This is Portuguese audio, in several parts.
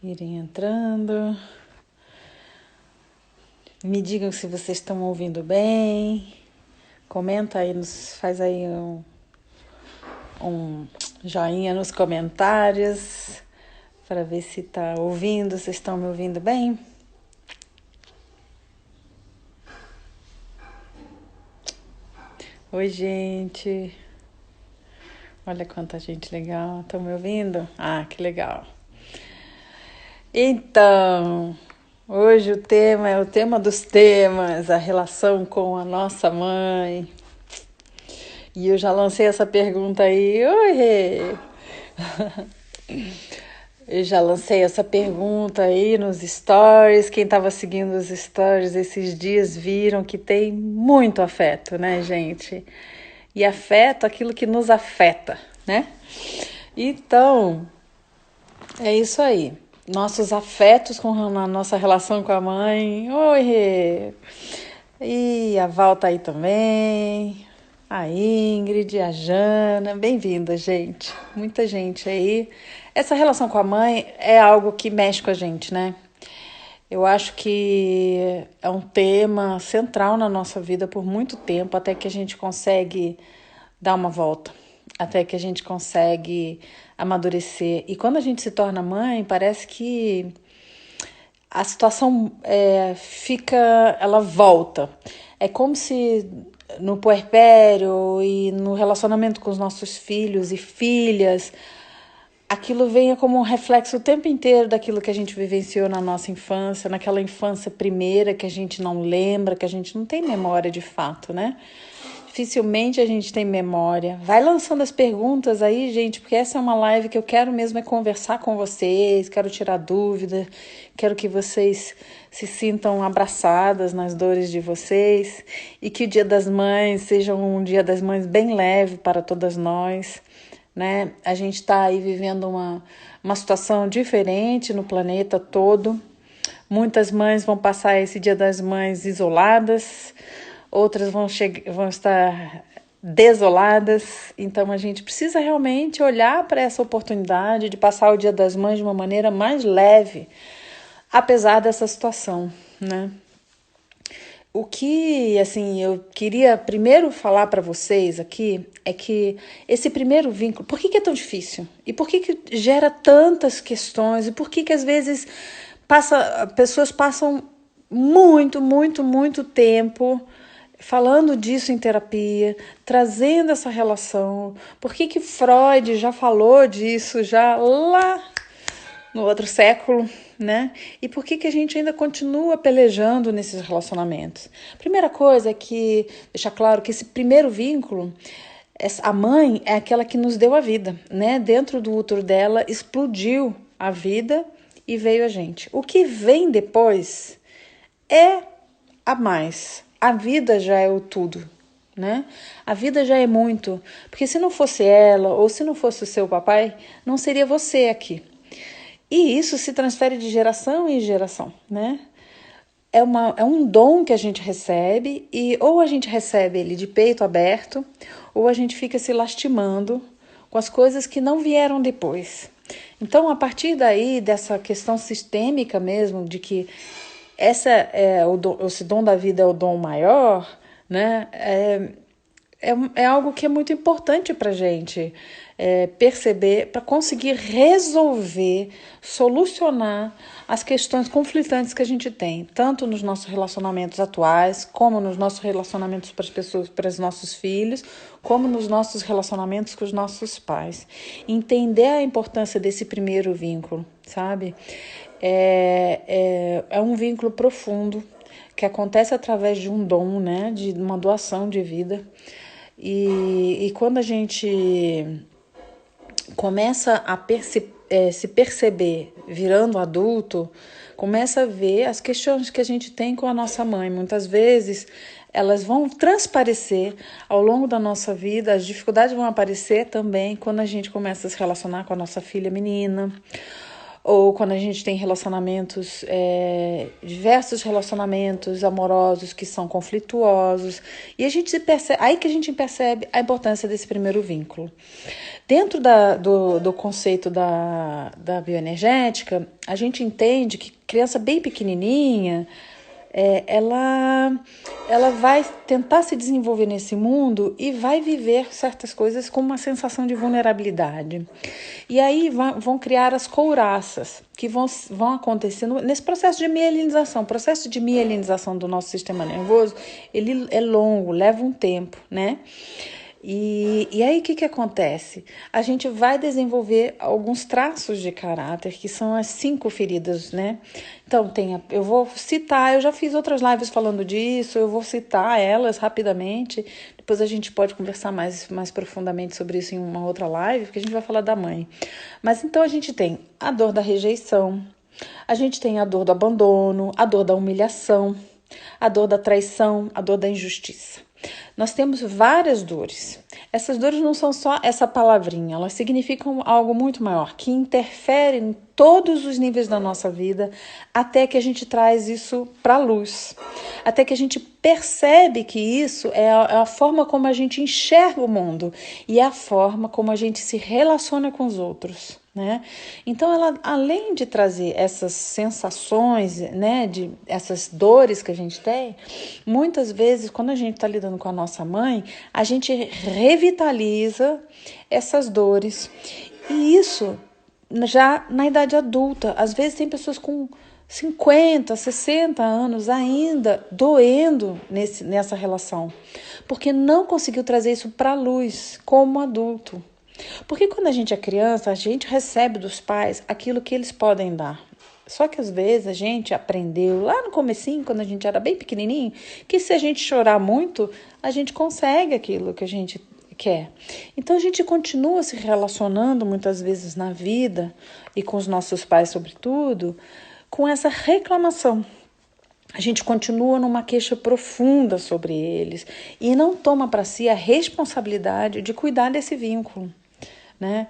irem entrando. Me digam se vocês estão ouvindo bem. Comenta aí, faz aí um joinha nos comentários para ver se está ouvindo, se estão me ouvindo bem. Oi, gente. Olha quanta gente legal. Estão me ouvindo? Ah, que legal. Então, hoje o tema é o tema dos temas, a relação com a nossa mãe. E eu já lancei essa pergunta aí. Oi, Rê! Eu já lancei essa pergunta aí nos stories. Quem estava seguindo os stories esses dias viram que tem muito afeto, né, gente? E afeto aquilo que nos afeta, né? Então, é isso aí. Nossos afetos com a nossa relação com a mãe. Oi, Rê! E a Val tá aí também. A Ingrid, a Jana. Bem-vinda, gente. Muita gente aí. Essa relação com a mãe é algo que mexe com a gente, né? Eu acho que é um tema central na nossa vida por muito tempo, até que a gente consegue dar uma volta, até que a gente consegue amadurecer. E quando a gente se torna mãe, parece que a situação ela volta. É como se no puerpério e no relacionamento com os nossos filhos e filhas, aquilo venha como um reflexo o tempo inteiro daquilo que a gente vivenciou na nossa infância, naquela infância primeira que a gente não lembra, que a gente não tem memória de fato, né? Dificilmente a gente tem memória. Vai lançando as perguntas aí, gente, porque essa é uma live que eu quero mesmo conversar com vocês, quero tirar dúvida, quero que vocês se sintam abraçadas nas dores de vocês e que o Dia das Mães seja um Dia das Mães bem leve para todas nós, né? A gente está aí vivendo uma situação diferente no planeta todo. Muitas mães vão passar esse Dia das Mães isoladas, outras vão estar desoladas. Então a gente precisa realmente olhar para essa oportunidade de passar o Dia das Mães de uma maneira mais leve, apesar dessa situação, né? O que, assim, eu queria primeiro falar para vocês aqui é que esse primeiro vínculo, por que é tão difícil? E por que gera tantas questões? E por que às vezes pessoas passam muito tempo falando disso em terapia, trazendo essa relação? Por que Freud já falou disso já lá no outro século, né? E por que a gente ainda continua pelejando nesses relacionamentos? Primeira coisa é que, deixar claro que esse primeiro vínculo, a mãe é aquela que nos deu a vida, né? Dentro do útero dela explodiu a vida e veio a gente. O que vem depois é a mais. A vida já é o tudo, né? A vida já é muito. Porque se não fosse ela ou se não fosse o seu papai, não seria você aqui. E isso se transfere de geração em geração, né? É um dom que a gente recebe e ou a gente recebe ele de peito aberto ou a gente fica se lastimando com as coisas que não vieram depois. Então, a partir daí, dessa questão sistêmica mesmo, de que esse dom da vida é o dom maior, né? É algo que é muito importante para a gente perceber, para conseguir resolver, solucionar as questões conflitantes que a gente tem, tanto nos nossos relacionamentos atuais, como nos nossos relacionamentos para as pessoas, para os nossos filhos, como nos nossos relacionamentos com os nossos pais. Entender a importância desse primeiro vínculo, sabe? É um vínculo profundo que acontece através de um dom, né? De uma doação de vida. E quando a gente começa a se perceber virando adulto, começa a ver as questões que a gente tem com a nossa mãe. Muitas vezes elas vão transparecer ao longo da nossa vida, as dificuldades vão aparecer também quando a gente começa a se relacionar com a nossa filha menina, ou quando a gente tem relacionamentos, diversos relacionamentos amorosos que são conflituosos, e a gente percebe, aí que a gente percebe a importância desse primeiro vínculo. Dentro do conceito da bioenergética, a gente entende que criança bem pequenininha, ela vai tentar se desenvolver nesse mundo e vai viver certas coisas com uma sensação de vulnerabilidade. E aí vão criar as couraças, que vão acontecer nesse processo de mielinização. O processo de mielinização do nosso sistema nervoso, ele é longo, leva um tempo, né? E aí o que acontece? A gente vai desenvolver alguns traços de caráter, que são as 5 feridas, né? Então, eu vou citar, eu já fiz outras lives falando disso, eu vou citar elas rapidamente, depois a gente pode conversar mais profundamente sobre isso em uma outra live, porque a gente vai falar da mãe. Mas então a gente tem a dor da rejeição, a gente tem a dor do abandono, a dor da humilhação, a dor da traição, a dor da injustiça. Nós temos várias dores. Essas dores não são só essa palavrinha, elas significam algo muito maior, que interfere em todos os níveis da nossa vida, até que a gente traz isso para a luz, até que a gente percebe que isso é a forma como a gente enxerga o mundo e é a forma como a gente se relaciona com os outros, né? Então, ela, além de trazer essas sensações, né, essas dores que a gente tem, muitas vezes, quando a gente está lidando com a nossa mãe, a gente revitaliza essas dores. E isso já na idade adulta. Às vezes tem pessoas com 50, 60 anos ainda doendo nessa relação, porque não conseguiu trazer isso para a luz como adulto. Porque quando a gente é criança, a gente recebe dos pais aquilo que eles podem dar. Só que às vezes a gente aprendeu lá no comecinho, quando a gente era bem pequenininho, que se a gente chorar muito, a gente consegue aquilo que a gente quer. Então a gente continua se relacionando muitas vezes na vida, e com os nossos pais sobretudo, com essa reclamação. A gente continua numa queixa profunda sobre eles e não toma para si a responsabilidade de cuidar desse vínculo, né?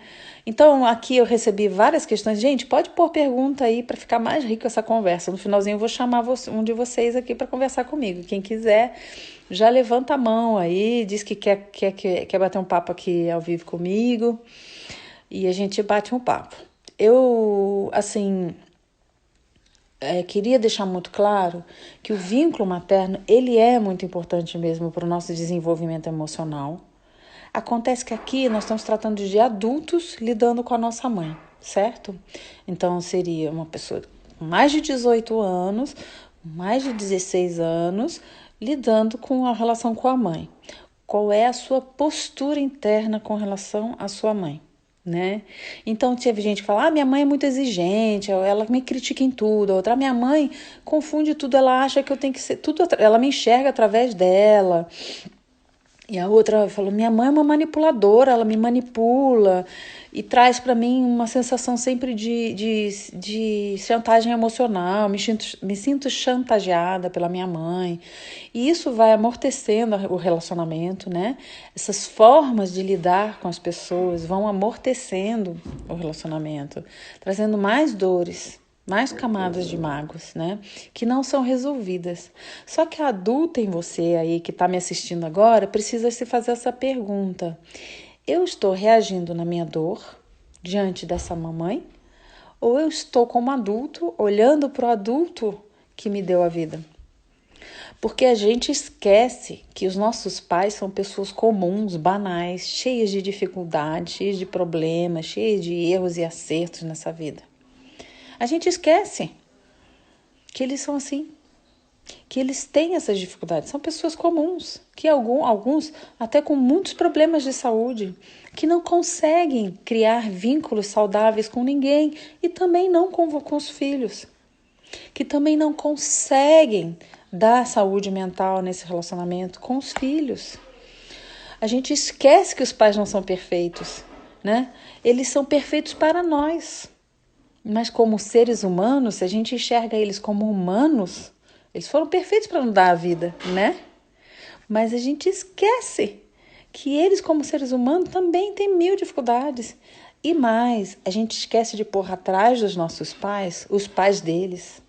Então, aqui eu recebi várias questões. Gente, pode pôr pergunta aí para ficar mais rica essa conversa. No finalzinho eu vou chamar um de vocês aqui para conversar comigo. Quem quiser, já levanta a mão aí, diz que quer bater um papo aqui ao vivo comigo e a gente bate um papo. Eu, assim, queria deixar muito claro que o vínculo materno, ele é muito importante mesmo para o nosso desenvolvimento emocional. Acontece que aqui nós estamos tratando de adultos lidando com a nossa mãe, certo? Então seria uma pessoa com mais de 18 anos, mais de 16 anos, lidando com a relação com a mãe. Qual é a sua postura interna com relação à sua mãe, né? Então teve gente que fala, minha mãe é muito exigente, ela me critica em tudo. A outra, minha mãe confunde tudo, ela acha que eu tenho que ser tudo, ela me enxerga através dela. E a outra falou, minha mãe é uma manipuladora, ela me manipula e traz para mim uma sensação sempre de chantagem emocional, me sinto chantageada pela minha mãe. E isso vai amortecendo o relacionamento, né? Essas formas de lidar com as pessoas vão amortecendo o relacionamento, trazendo mais dores, mais camadas de mágoas, né? Que não são resolvidas. Só que a adulta em você aí, que está me assistindo agora, precisa se fazer essa pergunta. Eu estou reagindo na minha dor diante dessa mamãe? Ou eu estou como adulto, olhando para o adulto que me deu a vida? Porque a gente esquece que os nossos pais são pessoas comuns, banais, cheias de dificuldades, cheias de problemas, cheias de erros e acertos nessa vida. A gente esquece que eles são assim, que eles têm essas dificuldades. São pessoas comuns, que alguns até com muitos problemas de saúde, que não conseguem criar vínculos saudáveis com ninguém e também não com os filhos, que também não conseguem dar saúde mental nesse relacionamento com os filhos. A gente esquece que os pais não são perfeitos, né? Eles são perfeitos para nós. Mas como seres humanos, se a gente enxerga eles como humanos, eles foram perfeitos para nos dar a vida, né? Mas a gente esquece que eles, como seres humanos, também têm mil dificuldades. E mais, a gente esquece de pôr atrás dos nossos pais, os pais deles.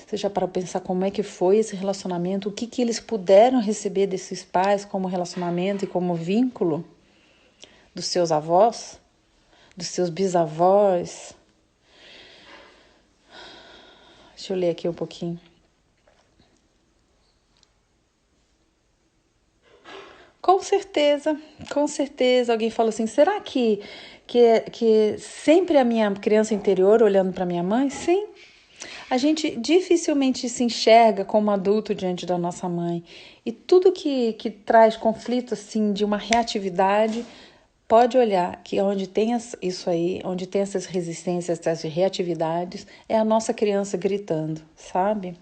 Você já parou para pensar como é que foi esse relacionamento? O que eles puderam receber desses pais como relacionamento e como vínculo? Dos seus avós? Dos seus bisavós? Deixa eu ler aqui um pouquinho. Com certeza. Alguém fala assim, será que sempre a minha criança interior olhando para minha mãe? Sim. A gente dificilmente se enxerga como adulto diante da nossa mãe. E tudo que traz conflito assim de uma reatividade, pode olhar que onde tem isso aí, onde tem essas resistências, essas reatividades, é a nossa criança gritando, sabe?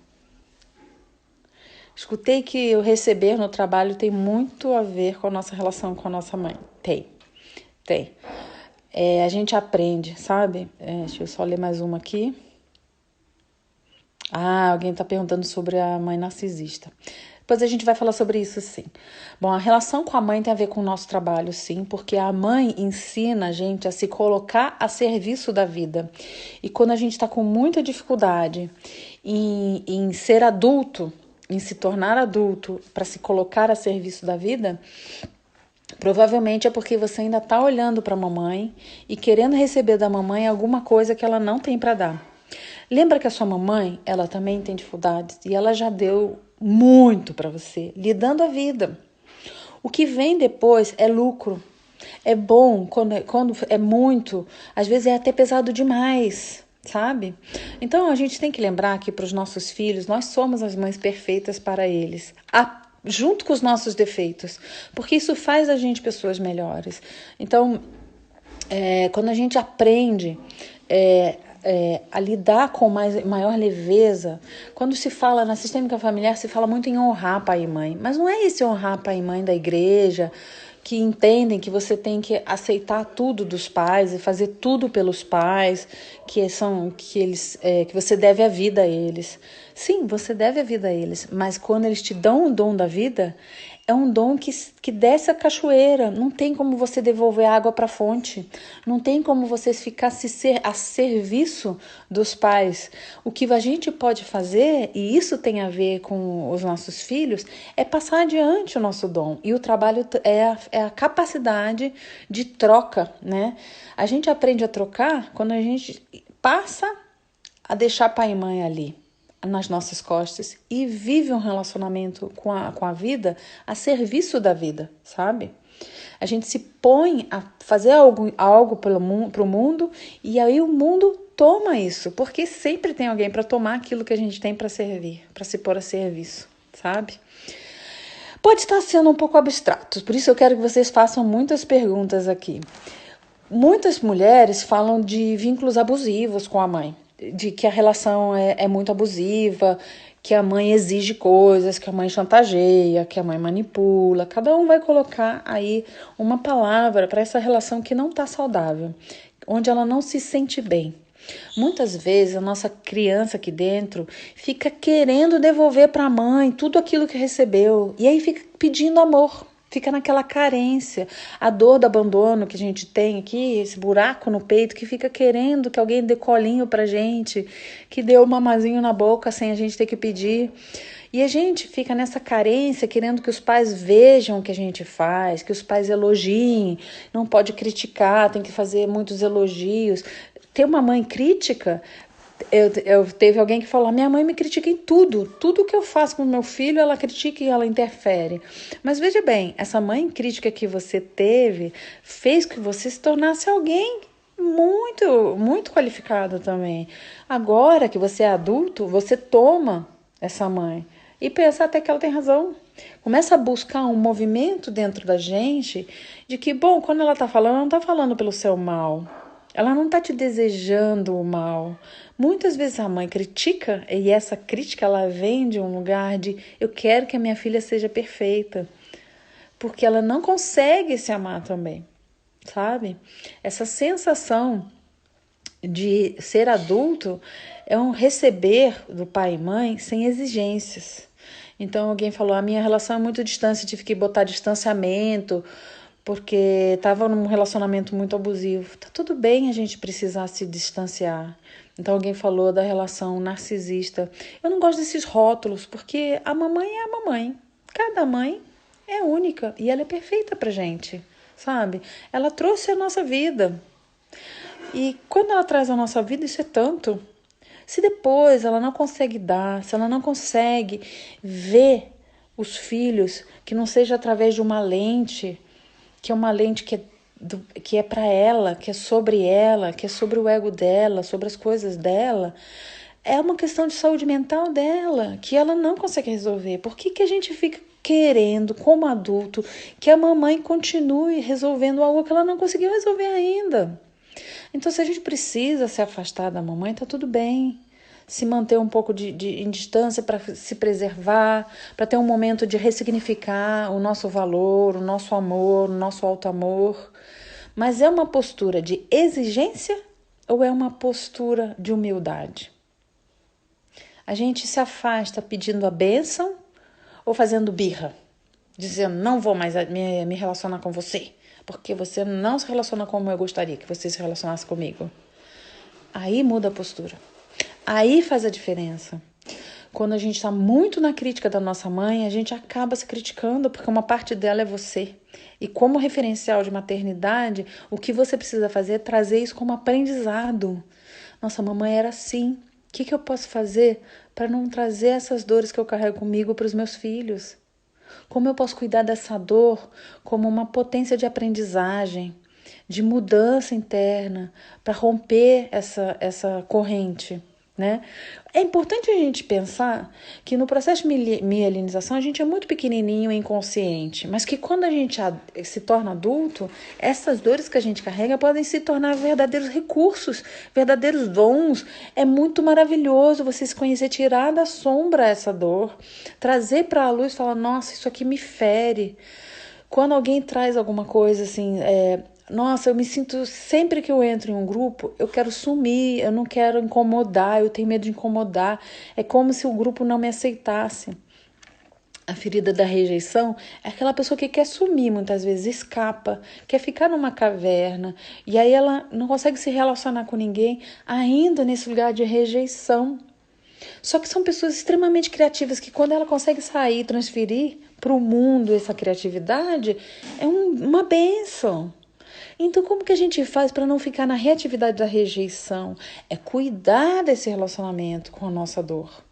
Escutei que o receber no trabalho tem muito a ver com a nossa relação com a nossa mãe. Tem. A gente aprende, sabe? Deixa eu só ler mais uma aqui. Alguém está perguntando sobre a mãe narcisista. Depois a gente vai falar sobre isso, sim. Bom, a relação com a mãe tem a ver com o nosso trabalho, sim, porque a mãe ensina a gente a se colocar a serviço da vida. E quando a gente está com muita dificuldade em ser adulto, em se tornar adulto, para se colocar a serviço da vida, provavelmente é porque você ainda está olhando para a mamãe e querendo receber da mamãe alguma coisa que ela não tem para dar. Lembra que a sua mamãe, ela também tem dificuldades e ela já deu muito para você, lhe dando a vida. O que vem depois é lucro. É bom quando é muito, às vezes é até pesado demais, sabe? Então a gente tem que lembrar que para os nossos filhos, nós somos as mães perfeitas para eles, junto com os nossos defeitos, porque isso faz a gente pessoas melhores. Então, quando a gente aprende a lidar com maior leveza, quando se fala na sistêmica familiar, se fala muito em honrar pai e mãe, mas não é esse honrar pai e mãe da igreja, que entendem que você tem que aceitar tudo dos pais e fazer tudo pelos pais, que você deve a vida a eles. Sim, você deve a vida a eles, mas quando eles te dão o dom da vida, é um dom que desce a cachoeira. Não tem como você devolver água para a fonte. Não tem como você ficar a serviço dos pais. O que a gente pode fazer, e isso tem a ver com os nossos filhos, é passar adiante o nosso dom. E o trabalho é a capacidade de troca, né? A gente aprende a trocar quando a gente passa a deixar pai e mãe ali nas nossas costas e vive um relacionamento com a vida a serviço da vida, sabe? A gente se põe a fazer algo pro mundo e aí o mundo toma isso, porque sempre tem alguém para tomar aquilo que a gente tem para servir, para se pôr a serviço, sabe? Pode estar sendo um pouco abstrato, por isso eu quero que vocês façam muitas perguntas aqui. Muitas mulheres falam de vínculos abusivos com a mãe, de que a relação é muito abusiva, que a mãe exige coisas, que a mãe chantageia, que a mãe manipula. Cada um vai colocar aí uma palavra para essa relação que não está saudável, onde ela não se sente bem. Muitas vezes a nossa criança aqui dentro fica querendo devolver para a mãe tudo aquilo que recebeu e aí fica pedindo amor. Fica naquela carência, a dor do abandono que a gente tem aqui, esse buraco no peito que fica querendo que alguém dê colinho pra gente, que dê um mamazinho na boca sem a gente ter que pedir. E a gente fica nessa carência, querendo que os pais vejam o que a gente faz, que os pais elogiem, não pode criticar, tem que fazer muitos elogios. Ter uma mãe crítica... Teve alguém que falou, minha mãe me critica em tudo que eu faço com o meu filho, ela critica e ela interfere. Mas veja bem, essa mãe crítica que você teve fez que você se tornasse alguém muito, muito qualificado também. Agora que você é adulto, você toma essa mãe e pensa até que ela tem razão. Começa a buscar um movimento dentro da gente de que, bom, quando ela está falando, ela não está falando pelo seu mal. Ela não está te desejando o mal. Muitas vezes a mãe critica e essa crítica ela vem de um lugar de eu quero que a minha filha seja perfeita. Porque ela não consegue se amar também, sabe? Essa sensação de ser adulto é um receber do pai e mãe sem exigências. Então alguém falou, a minha relação é muito distante, tive que botar distanciamento, porque estava num relacionamento muito abusivo. Tá tudo bem a gente precisar se distanciar. Então alguém falou da relação narcisista. Eu não gosto desses rótulos, porque a mamãe é a mamãe. Cada mãe é única e ela é perfeita pra gente, sabe? Ela trouxe a nossa vida. E quando ela traz a nossa vida, isso é tanto. Se depois ela não consegue dar, se ela não consegue ver os filhos, que não seja através de uma lente, que é uma lente que é para ela, que é sobre o ego dela, sobre as coisas dela, é uma questão de saúde mental dela, que ela não consegue resolver. Por que a gente fica querendo, como adulto, que a mamãe continue resolvendo algo que ela não conseguiu resolver ainda? Então, se a gente precisa se afastar da mamãe, tá tudo bem. Se manter um pouco em distância para se preservar, para ter um momento de ressignificar o nosso valor, o nosso amor, o nosso alto amor. Mas é uma postura de exigência ou é uma postura de humildade? A gente se afasta pedindo a bênção ou fazendo birra? Dizendo, não vou mais me relacionar com você, porque você não se relaciona como eu gostaria que você se relacionasse comigo. Aí muda a postura. Aí faz a diferença. Quando a gente está muito na crítica da nossa mãe, a gente acaba se criticando porque uma parte dela é você. E como referencial de maternidade, o que você precisa fazer é trazer isso como aprendizado. Nossa, mamãe era assim. O que eu posso fazer para não trazer essas dores que eu carrego comigo para os meus filhos? Como eu posso cuidar dessa dor como uma potência de aprendizagem, de mudança interna, para romper essa corrente, né? É importante a gente pensar que no processo de mielinização a gente é muito pequenininho e inconsciente, mas que quando a gente se torna adulto, essas dores que a gente carrega podem se tornar verdadeiros recursos, verdadeiros dons. É muito maravilhoso você se conhecer, tirar da sombra essa dor, trazer para a luz e falar, nossa, isso aqui me fere. Quando alguém traz alguma coisa assim, nossa, eu me sinto, sempre que eu entro em um grupo, eu quero sumir, eu não quero incomodar, eu tenho medo de incomodar. É como se o grupo não me aceitasse. A ferida da rejeição é aquela pessoa que quer sumir, muitas vezes escapa, quer ficar numa caverna, e aí ela não consegue se relacionar com ninguém, ainda nesse lugar de rejeição. Só que são pessoas extremamente criativas que quando ela consegue sair e transferir para o mundo essa criatividade, é uma bênção. Então, como que a gente faz para não ficar na reatividade da rejeição? É cuidar desse relacionamento com a nossa dor.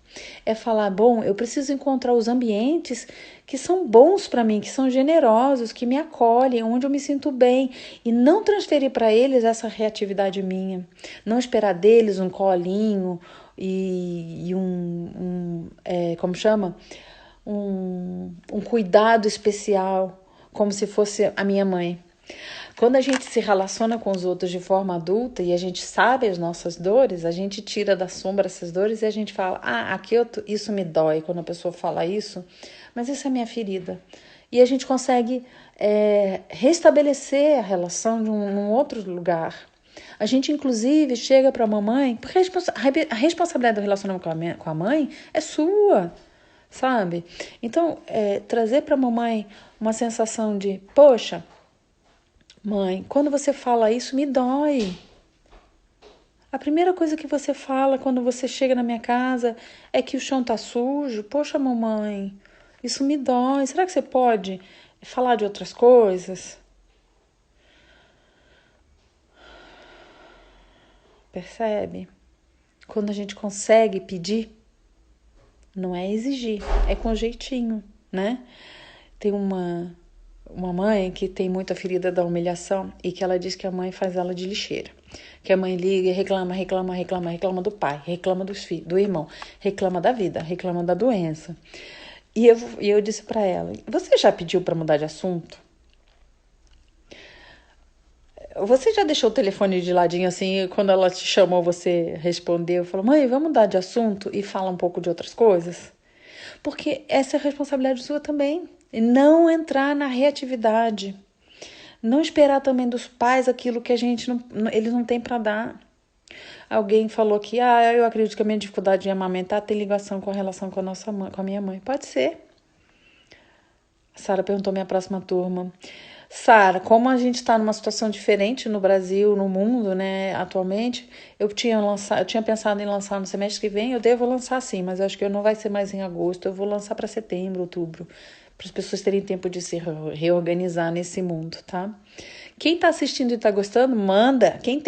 É falar, bom, eu preciso encontrar os ambientes que são bons para mim, que são generosos, que me acolhem, onde eu me sinto bem. E não transferir para eles essa reatividade minha. Não esperar deles um colinho e como chama? Um cuidado especial, como se fosse a minha mãe. Quando a gente se relaciona com os outros de forma adulta e a gente sabe as nossas dores, a gente tira da sombra essas dores e a gente fala, isso me dói quando a pessoa fala isso, mas isso é minha ferida. E a gente consegue restabelecer a relação num outro lugar. A gente, inclusive, chega para a mamãe, porque a responsabilidade do relacionamento com a mãe é sua, sabe? Então, trazer para a mamãe uma sensação de, poxa, mãe, quando você fala isso, me dói. A primeira coisa que você fala quando você chega na minha casa é que o chão tá sujo. Poxa, mamãe, isso me dói. Será que você pode falar de outras coisas? Percebe? Quando a gente consegue pedir, não é exigir, é com jeitinho, né? Tem uma mãe que tem muita ferida da humilhação e que ela diz que a mãe faz ela de lixeira. Que a mãe liga e reclama do pai, reclama dos filhos, do irmão, reclama da vida, reclama da doença. E eu disse para ela, você já pediu para mudar de assunto? Você já deixou o telefone de ladinho assim, e quando ela te chamou, você respondeu, falou, mãe, vamos mudar de assunto e fala um pouco de outras coisas? Porque essa é a responsabilidade sua também. E não entrar na reatividade. Não esperar também dos pais aquilo que eles não têm para dar. Alguém falou que, eu acredito que a minha dificuldade de amamentar tem ligação com a relação com a minha mãe. Pode ser. A Sara perguntou minha próxima turma. Sara, como a gente está numa situação diferente no Brasil, no mundo, né, atualmente, eu tinha pensado em lançar no semestre que vem, eu devo lançar sim, mas eu acho que não vai ser mais em agosto, eu vou lançar para setembro, outubro, para as pessoas terem tempo de se reorganizar nesse mundo, tá? Quem tá assistindo e tá gostando, manda. Quem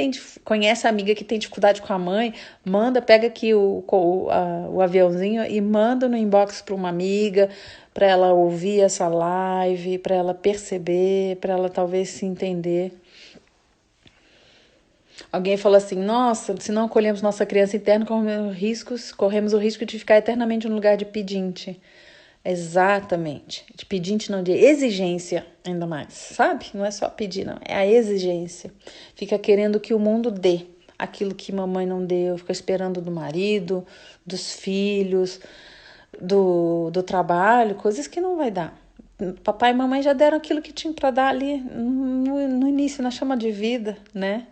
conhece a amiga que tem dificuldade com a mãe, manda, pega aqui o aviãozinho e manda no inbox para uma amiga, para ela ouvir essa live, para ela perceber, para ela talvez se entender. Alguém falou assim: nossa, se não acolhemos nossa criança interna, corremos o risco de ficar eternamente no lugar de pedinte. Exatamente. De pedinte não, de exigência ainda mais, sabe? Não é só pedir, não. É a exigência. Fica querendo que o mundo dê aquilo que mamãe não deu. Fica esperando do marido, dos filhos, do trabalho, coisas que não vai dar. Papai e mamãe já deram aquilo que tinha para dar ali no início, na chama de vida, né?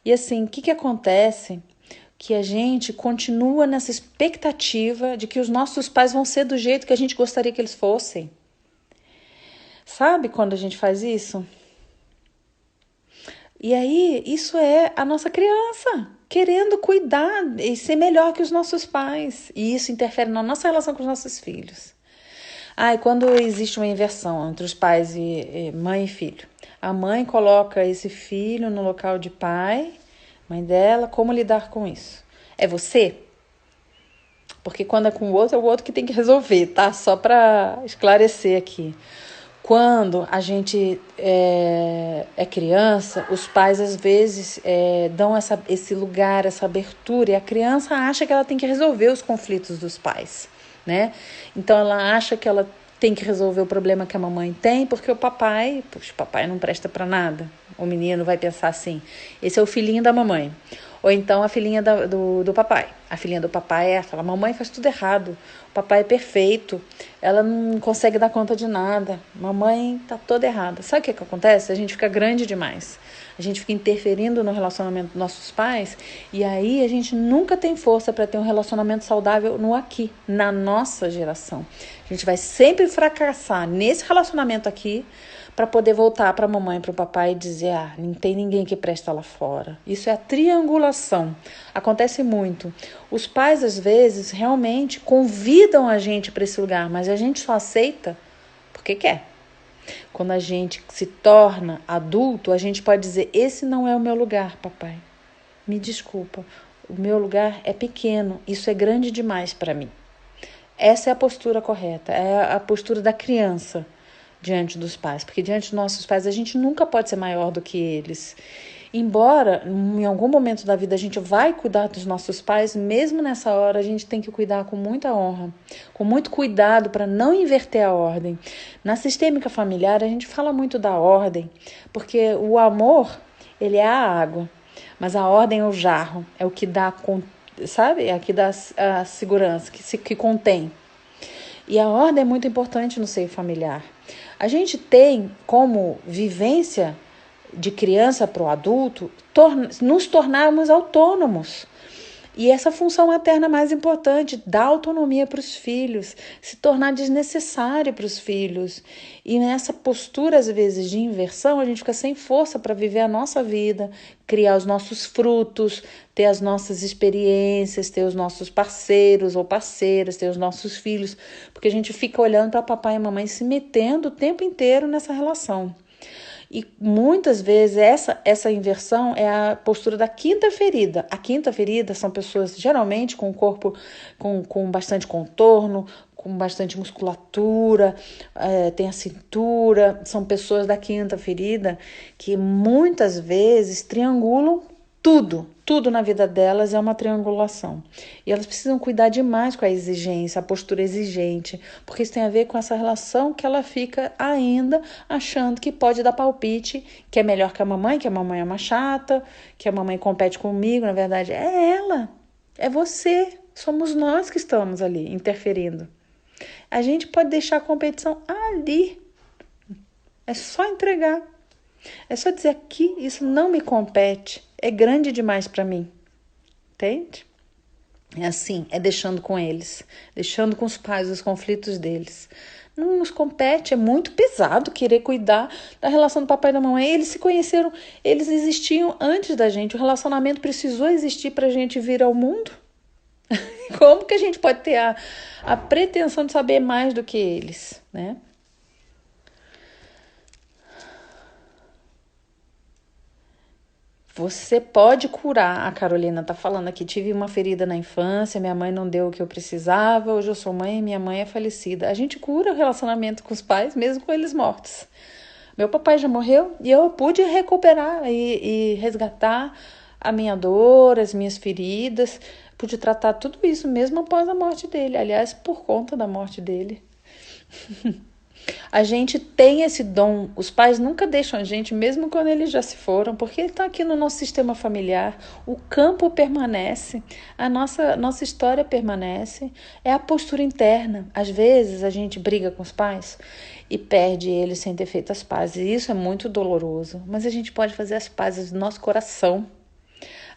E assim, o que acontece? Que a gente continua nessa expectativa de que os nossos pais vão ser do jeito que a gente gostaria que eles fossem. Sabe quando a gente faz isso? E aí, isso é a nossa criança querendo cuidar e ser melhor que os nossos pais. E isso interfere na nossa relação com os nossos filhos. E quando existe uma inversão entre os pais e mãe e filho, a mãe coloca esse filho no local de pai, mãe dela, como lidar com isso? É você? Porque quando é com o outro, é o outro que tem que resolver, tá? Só para esclarecer aqui. Quando a gente é criança, os pais às vezes dão esse lugar, essa abertura, e a criança acha que ela tem que resolver os conflitos dos pais, né? Então ela acha que ela tem que resolver o problema que a mamãe tem, porque o papai não presta para nada. O menino vai pensar assim: esse é o filhinho da mamãe. Ou então a filhinha do papai. A filhinha do papai fala: mamãe faz tudo errado, o papai é perfeito, ela não consegue dar conta de nada, mamãe tá toda errada. Sabe o que acontece? A gente fica grande demais. A gente fica interferindo no relacionamento dos nossos pais e aí a gente nunca tem força para ter um relacionamento saudável no aqui, na nossa geração. A gente vai sempre fracassar nesse relacionamento aqui para poder voltar para a mamãe e para o papai e dizer: não tem ninguém que presta lá fora. Isso é a triangulação. Acontece muito. Os pais, às vezes, realmente convidam a gente para esse lugar, mas a gente só aceita porque quer. Quando a gente se torna adulto, a gente pode dizer: esse não é o meu lugar, papai. Me desculpa, o meu lugar é pequeno, isso é grande demais para mim. Essa é a postura correta, é a postura da criança diante dos pais, porque diante dos nossos pais a gente nunca pode ser maior do que eles. Embora em algum momento da vida a gente vai cuidar dos nossos pais, mesmo nessa hora a gente tem que cuidar com muita honra, com muito cuidado para não inverter a ordem. Na sistêmica familiar a gente fala muito da ordem, porque o amor, ele é a água, mas a ordem é o jarro, é o que dá, sabe? É o que dá a segurança, que contém. E a ordem é muito importante no seio familiar. A gente tem como vivência de criança para o adulto nos tornarmos autônomos. E essa função materna mais importante, dar autonomia para os filhos, se tornar desnecessário para os filhos. E nessa postura, às vezes, de inversão, a gente fica sem força para viver a nossa vida, criar os nossos frutos, ter as nossas experiências, ter os nossos parceiros ou parceiras, ter os nossos filhos, porque a gente fica olhando para papai e mamãe se metendo o tempo inteiro nessa relação. E muitas vezes essa inversão é a postura da quinta ferida. A quinta ferida são pessoas geralmente com o corpo com bastante contorno, com bastante musculatura, tem a cintura. São pessoas da quinta ferida que muitas vezes triangulam tudo na vida delas é uma triangulação. E elas precisam cuidar demais com a exigência, a postura exigente, porque isso tem a ver com essa relação que ela fica ainda achando que pode dar palpite, que é melhor que a mamãe é uma chata, que a mamãe compete comigo. Na verdade, é ela, é você, somos nós que estamos ali interferindo. A gente pode deixar a competição ali, é só entregar. É só dizer: aqui isso não me compete, é grande demais para mim. Entende? É assim, é deixando com eles, deixando com os pais os conflitos deles. Não nos compete, é muito pesado querer cuidar da relação do papai e da mamãe. Eles se conheceram, eles existiam antes da gente. O relacionamento precisou existir para a gente vir ao mundo. Como que a gente pode ter a pretensão de saber mais do que eles, né? Você pode curar, a Carolina tá falando aqui, tive uma ferida na infância, minha mãe não deu o que eu precisava, hoje eu sou mãe e minha mãe é falecida. A gente cura o relacionamento com os pais, mesmo com eles mortos. Meu papai já morreu e eu pude recuperar e resgatar a minha dor, as minhas feridas, pude tratar tudo isso mesmo após a morte dele, aliás, por conta da morte dele. A gente tem esse dom, os pais nunca deixam a gente, mesmo quando eles já se foram, porque ele está aqui no nosso sistema familiar, o campo permanece, a nossa história permanece, é a postura interna. Às vezes a gente briga com os pais e perde eles sem ter feito as pazes, e isso é muito doloroso, mas a gente pode fazer as pazes do nosso coração.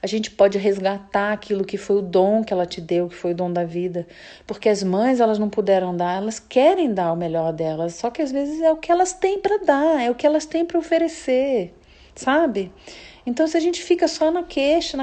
A gente pode resgatar aquilo que foi o dom que ela te deu, que foi o dom da vida. Porque as mães, elas não puderam dar, elas querem dar o melhor delas. Só que às vezes é o que elas têm para dar, é o que elas têm para oferecer, sabe? Então se a gente fica só na queixa,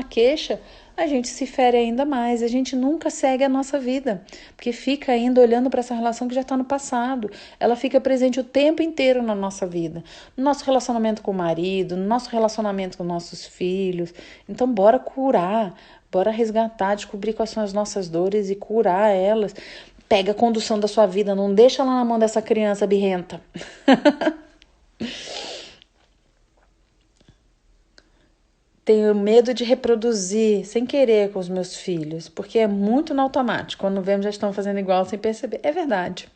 a gente se fere ainda mais, a gente nunca segue a nossa vida, porque fica ainda olhando para essa relação que já está no passado. Ela fica presente o tempo inteiro na nossa vida, no nosso relacionamento com o marido, no nosso relacionamento com nossos filhos. Então, bora curar, bora resgatar, descobrir quais são as nossas dores e curar elas. Pega a condução da sua vida, não deixa ela na mão dessa criança birrenta. Tenho medo de reproduzir sem querer com os meus filhos, porque é muito no automático. Quando vemos, já estão fazendo igual sem perceber. É verdade.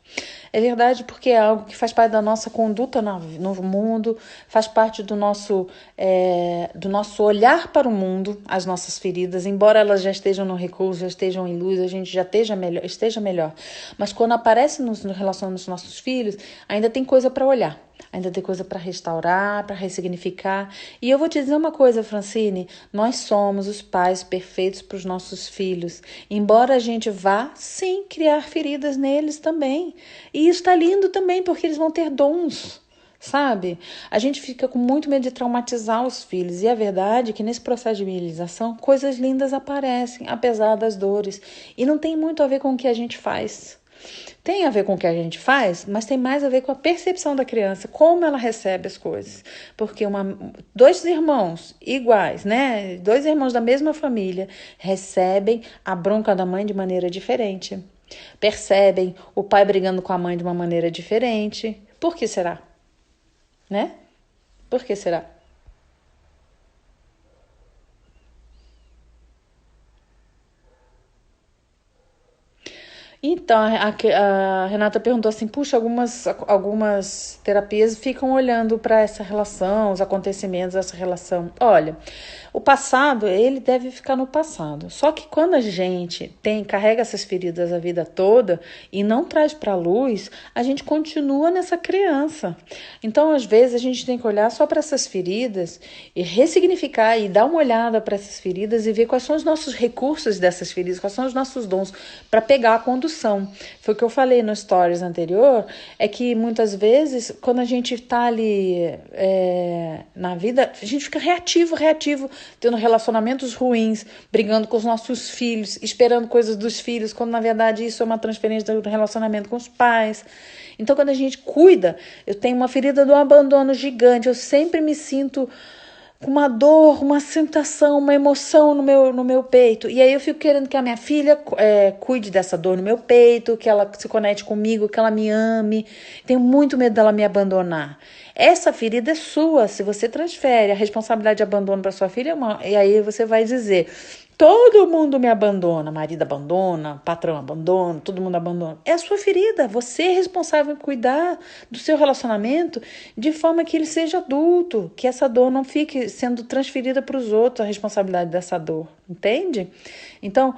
É verdade porque é algo que faz parte da nossa conduta no mundo, faz parte do nosso olhar para o mundo, as nossas feridas, embora elas já estejam no recurso, já estejam em luz, a gente já esteja melhor. Mas quando aparece no relação dos nossos filhos, ainda tem coisa para olhar. Ainda tem coisa para restaurar, para ressignificar. E eu vou te dizer uma coisa, Francine, nós somos os pais perfeitos para os nossos filhos. Embora a gente vá, sim, criar feridas neles também. E isso está lindo também, porque eles vão ter dons, sabe? A gente fica com muito medo de traumatizar os filhos. E a verdade é que nesse processo de minimização, coisas lindas aparecem, apesar das dores. E não tem muito a ver com o que a gente faz. Tem a ver com o que a gente faz, mas tem mais a ver com a percepção da criança, como ela recebe as coisas. Porque dois irmãos iguais, né? Dois irmãos da mesma família recebem a bronca da mãe de maneira diferente. Percebem o pai brigando com a mãe de uma maneira diferente. Por que será? Né? Por que será? Então, a Renata perguntou assim, puxa, algumas terapias ficam olhando para essa relação, os acontecimentos dessa relação. Olha, o passado, ele deve ficar no passado. Só que quando a gente carrega essas feridas a vida toda e não traz para a luz, a gente continua nessa criança. Então, às vezes, a gente tem que olhar só para essas feridas e ressignificar e dar uma olhada para essas feridas e ver quais são os nossos recursos dessas feridas, quais são os nossos dons para pegar a condução. Foi o que eu falei no stories anterior, é que muitas vezes, quando a gente está ali na vida, a gente fica reativo, tendo relacionamentos ruins, brigando com os nossos filhos, esperando coisas dos filhos, quando na verdade isso é uma transferência do relacionamento com os pais. Então, quando a gente cuida, eu tenho uma ferida do abandono gigante, eu sempre me sinto com uma dor, uma sensação, uma emoção no meu peito. E aí eu fico querendo que a minha filha cuide dessa dor no meu peito, que ela se conecte comigo, que ela me ame. Tenho muito medo dela me abandonar. Essa ferida é sua. Se você transfere a responsabilidade de abandono para sua filha, e aí você vai dizer: todo mundo me abandona, marido abandona, patrão abandona, todo mundo abandona. É a sua ferida, você é responsável em cuidar do seu relacionamento de forma que ele seja adulto, que essa dor não fique sendo transferida para os outros, a responsabilidade dessa dor, entende? Então,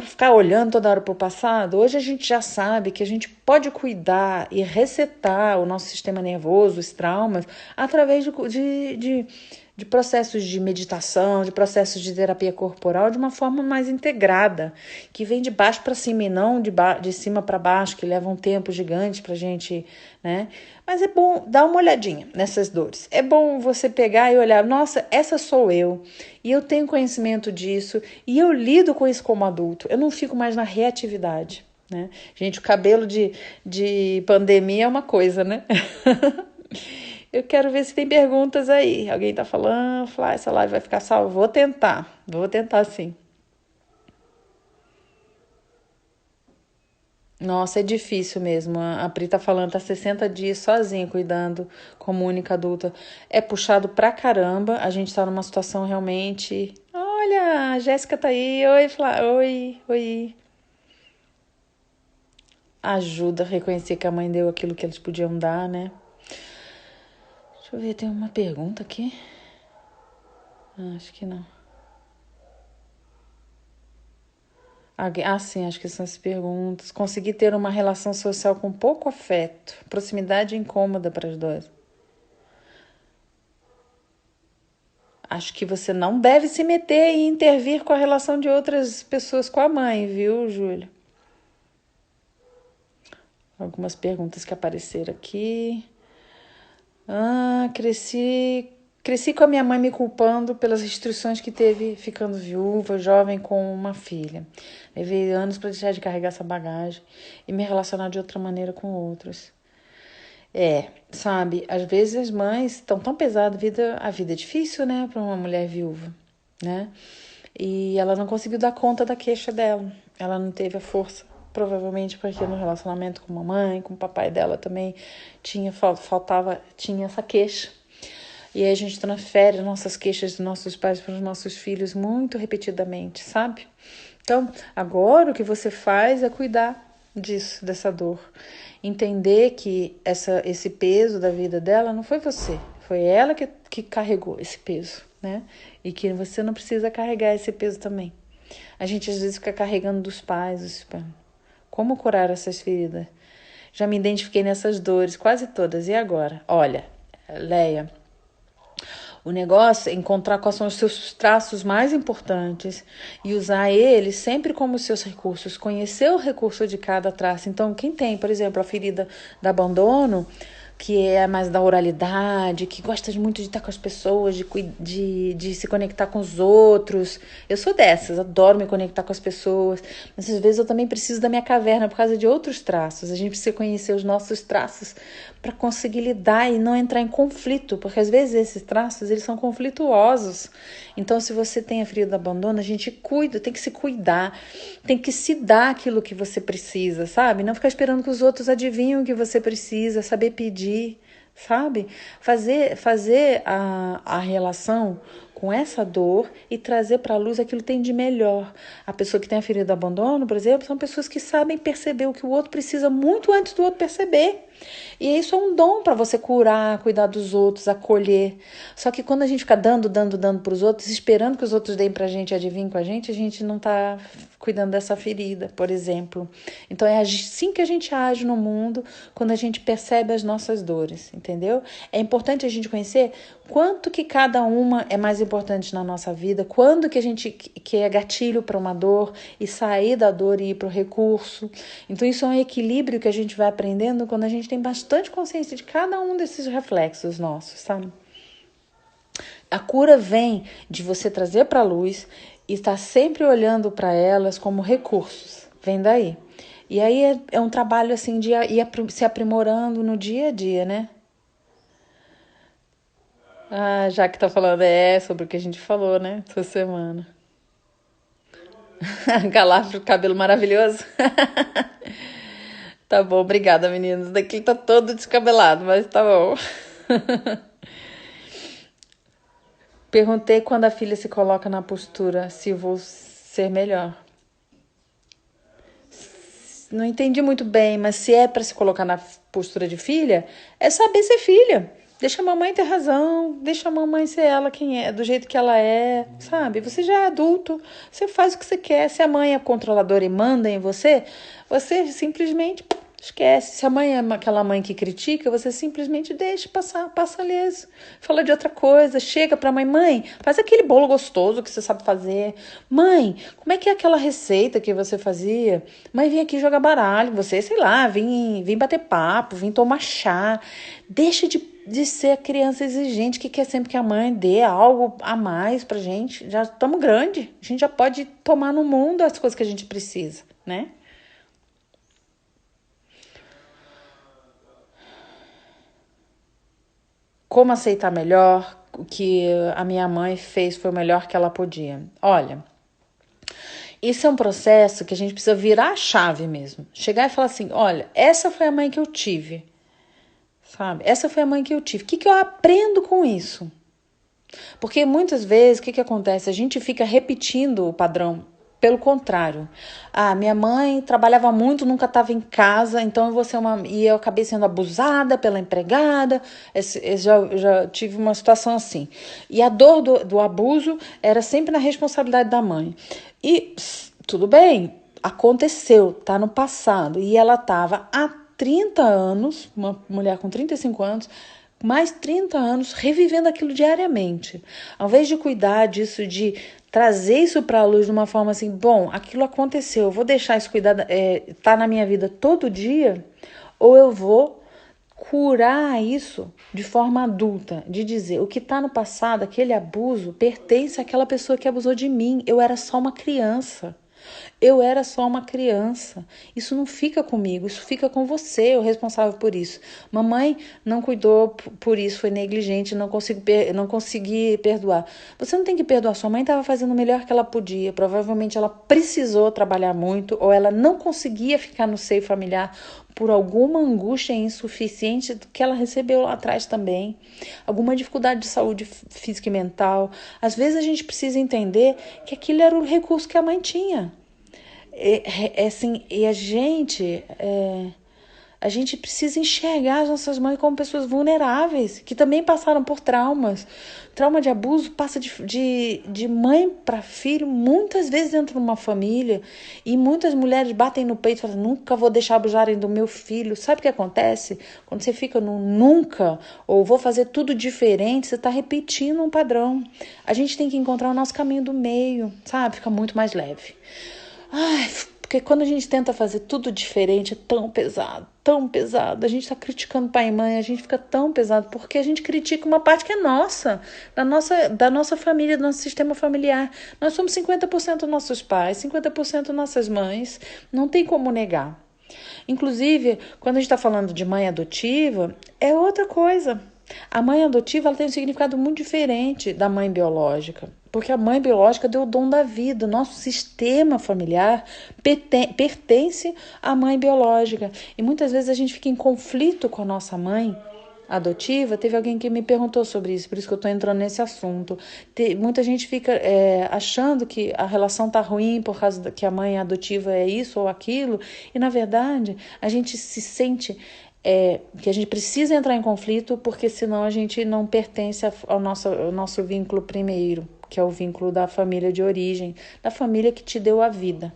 ficar olhando toda hora para o passado, hoje a gente já sabe que a gente pode cuidar e resetar o nosso sistema nervoso, os traumas, através de processos de meditação, de processos de terapia corporal de uma forma mais integrada, que vem de baixo para cima e não de cima para baixo, que leva um tempo gigante para a gente, né? Mas é bom dar uma olhadinha nessas dores. É bom você pegar e olhar, nossa, essa sou eu, e eu tenho conhecimento disso, e eu lido com isso como adulto. Eu não fico mais na reatividade, né? Gente, o cabelo de pandemia é uma coisa, né? Eu quero ver se tem perguntas aí. Alguém tá falando, essa live vai ficar salva. Vou tentar sim. Nossa, é difícil mesmo. A Pri tá falando, tá 60 dias sozinha cuidando como única adulta. É puxado pra caramba. A gente tá numa situação realmente. Olha, a Jéssica tá aí. Oi, oi. Ajuda a reconhecer que a mãe deu aquilo que eles podiam dar, né? Deixa eu ver, tem uma pergunta aqui. Acho que não. Sim, acho que são as perguntas. Conseguir ter uma relação social com pouco afeto, proximidade incômoda para as duas. Acho que você não deve se meter e intervir com a relação de outras pessoas com a mãe, viu, Júlia? Algumas perguntas que apareceram aqui. Cresci com a minha mãe me culpando pelas restrições que teve ficando viúva, jovem com uma filha. Levei anos para deixar de carregar essa bagagem e me relacionar de outra maneira com outros. Sabe, às vezes as mães estão tão pesadas, a vida é difícil, né, para uma mulher viúva, né? E ela não conseguiu dar conta da queixa dela. Ela não teve a força, provavelmente porque no relacionamento com a mamãe, com o papai dela também tinha essa queixa. E aí a gente transfere nossas queixas dos nossos pais para os nossos filhos muito repetidamente, sabe? Então, agora o que você faz é cuidar disso, dessa dor. Entender que esse peso da vida dela não foi você, foi ela que carregou esse peso, né? E que você não precisa carregar esse peso também. A gente às vezes fica carregando dos pais. Como curar essas feridas? Já me identifiquei nessas dores, quase todas. E agora? Olha, Leia, o negócio é encontrar quais são os seus traços mais importantes e usar eles sempre como seus recursos. Conhecer o recurso de cada traço. Então, quem tem, por exemplo, a ferida do abandono, que é mais da oralidade, que gosta muito de estar com as pessoas, de se conectar com os outros. Eu sou dessas, adoro me conectar com as pessoas, mas às vezes eu também preciso da minha caverna por causa de outros traços. A gente precisa conhecer os nossos traços para conseguir lidar e não entrar em conflito, porque às vezes esses traços, eles são conflituosos. Então, se você tem a ferida do abandono, a gente tem que se cuidar, tem que se dar aquilo que você precisa, sabe? Não ficar esperando que os outros adivinhem o que você precisa, saber pedir, sabe? Fazer a relação com essa dor e trazer para a luz aquilo que tem de melhor. A pessoa que tem a ferida do abandono, por exemplo, são pessoas que sabem perceber o que o outro precisa muito antes do outro perceber. E isso é um dom para você curar, cuidar dos outros, acolher. Só que quando a gente fica dando para os outros, esperando que os outros deem para a gente, adivinhem com a gente não está cuidando dessa ferida, por exemplo. Então é assim que a gente age no mundo quando a gente percebe as nossas dores, entendeu? É importante a gente conhecer quanto que cada uma é mais importante na nossa vida, quando que a gente que é gatilho para uma dor e sair da dor e ir para o recurso. Então isso é um equilíbrio que a gente vai aprendendo quando a gente tem bastante consciência de cada um desses reflexos nossos, sabe? A cura vem de você trazer para a luz e estar sempre olhando para elas como recursos. Vem daí. E aí é um trabalho assim de ir se aprimorando no dia a dia, né? Já que tá falando sobre o que a gente falou, né? Essa semana. Galafro, cabelo maravilhoso. Tá bom, obrigada, meninos. Daqui tá todo descabelado, mas tá bom. Perguntei quando a filha se coloca na postura se vou ser melhor. Não entendi muito bem, mas se é para se colocar na postura de filha, é saber ser filha. Deixa a mamãe ter razão, deixa a mamãe ser ela quem é, do jeito que ela é, sabe? Você já é adulto, você faz o que você quer. Se a mãe é controladora e manda em você, você simplesmente Esquece. Se a mãe é aquela mãe que critica, você simplesmente deixa passar, passa liso. Fala de outra coisa. Chega pra mãe, mãe, faz aquele bolo gostoso que você sabe fazer. Mãe, como é que é aquela receita que você fazia? Mãe, vem aqui jogar baralho. Você, sei lá, vem bater papo, vem tomar chá. Deixa de ser a criança exigente que quer sempre que a mãe dê algo a mais pra gente. Já estamos grande. A gente já pode tomar no mundo as coisas que a gente precisa, né? Como aceitar melhor? O que a minha mãe fez foi o melhor que ela podia. Olha, isso é um processo que a gente precisa virar a chave mesmo. Chegar e falar assim: olha, essa foi a mãe que eu tive, sabe? Essa foi a mãe que eu tive. O que eu aprendo com isso? Porque muitas vezes, o que acontece? A gente fica repetindo o padrão. Pelo contrário, minha mãe trabalhava muito, nunca estava em casa, então eu vou ser e eu acabei sendo abusada pela empregada. Já tive uma situação assim. E a dor do abuso era sempre na responsabilidade da mãe. E tudo bem, aconteceu, tá no passado. E ela estava há 30 anos, uma mulher com 35 anos, mais 30 anos revivendo aquilo diariamente. Ao invés de cuidar disso, de trazer isso para a luz de uma forma assim, bom, aquilo aconteceu, eu vou deixar isso tá na minha vida todo dia, ou eu vou curar isso de forma adulta, de dizer, o que está no passado, aquele abuso, pertence àquela pessoa que abusou de mim, eu era só uma criança. Eu era só uma criança. Isso não fica comigo, isso fica com você, o responsável por isso. Mamãe não cuidou por isso, foi negligente, não consegui perdoar. Você não tem que perdoar. Sua mãe estava fazendo o melhor que ela podia. Provavelmente ela precisou trabalhar muito ou ela não conseguia ficar no seio familiar por alguma angústia insuficiente que ela recebeu lá atrás também. Alguma dificuldade de saúde física e mental. Às vezes a gente precisa entender que aquilo era o recurso que a mãe tinha. Assim, e a gente precisa enxergar as nossas mães como pessoas vulneráveis, que também passaram por traumas. Trauma de abuso passa de mãe para filho, muitas vezes dentro de uma família. E muitas mulheres batem no peito e falam, nunca vou deixar abusarem do meu filho. Sabe o que acontece? Quando você fica no nunca, ou vou fazer tudo diferente, você está repetindo um padrão. A gente tem que encontrar o nosso caminho do meio, sabe? Fica muito mais leve. Ai, porque quando a gente tenta fazer tudo diferente, é tão pesado, tão pesado. A gente tá criticando pai e mãe, a gente fica tão pesado porque a gente critica uma parte que é nossa, da nossa família, do nosso sistema familiar. Nós somos 50% nossos pais, 50% nossas mães. Não tem como negar. Inclusive, quando a gente está falando de mãe adotiva, é outra coisa. A mãe adotiva ela tem um significado muito diferente da mãe biológica. Porque a mãe biológica deu o dom da vida. Nosso sistema familiar pertence à mãe biológica. E muitas vezes a gente fica em conflito com a nossa mãe adotiva. Teve alguém que me perguntou sobre isso, por isso que eu estou entrando nesse assunto. Muita gente fica achando que a relação está ruim por causa que a mãe adotiva é isso ou aquilo. E, na verdade, a gente se sente... que a gente precisa entrar em conflito porque senão a gente não pertence ao nosso vínculo primeiro, que é o vínculo da família de origem, da família que te deu a vida.